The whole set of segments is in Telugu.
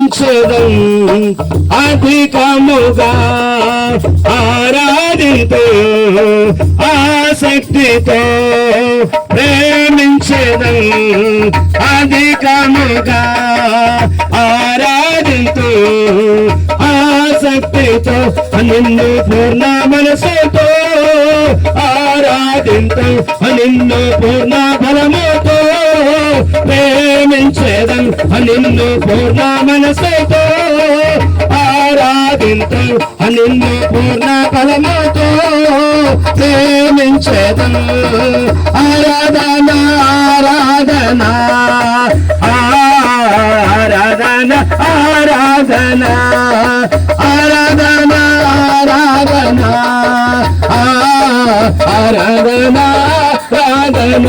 ప్రేమించదం అధికముగా ఆరాధితో ఆసక్తితో ప్రేమించదం అధికముగా ఆరాధితో ఆసక్తితో నిన్ను పూర్ణ మనసుతో ఆరాధితో నిన్ను పూర్ణ బలముతో ప్రేమించేదం నిన్ను పూర్ణ మనసుతో ఆరాధితో నిన్ను పూర్ణ బలముతో ప్రేమించేదం ఆరాధన ఆరాధన ఆరాధన ఆరాధన ఆరాధన ఆరాధన ఆరాధన ఆరాధన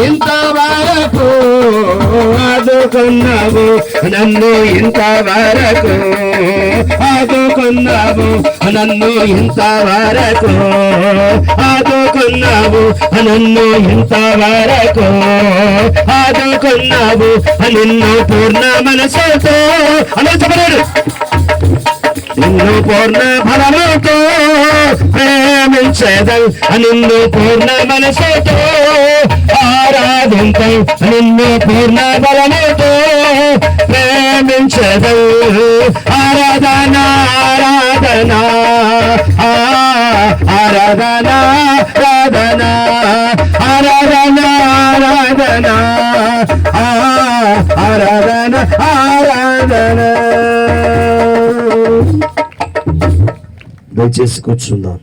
ఇంతవరకు ఆదుకున్నావు నన్ను, ఇంతవరకు ఆదుకున్నావు నన్ను, ఇంతవరకు ఆదుకున్నావు నన్ను, ఇంతవరకు ఆదుకున్నావు నిన్ను పూర్ణ మనసుతో అనవసరపడాడు నిన్ను పూర్ణ బలముతో ప్రేమించేదం నిన్ను పూర్ణ మనసుతో ఆరాధించం నిన్ను పూర్ణ బలముతో ప్రేమించేదం ఆరాధన ఆరాధన ఆరాధన ఆరాధన ఆరాధన ఆరాధన ఆరాధన ఆరాధన దయచేసి కూర్చుందాం.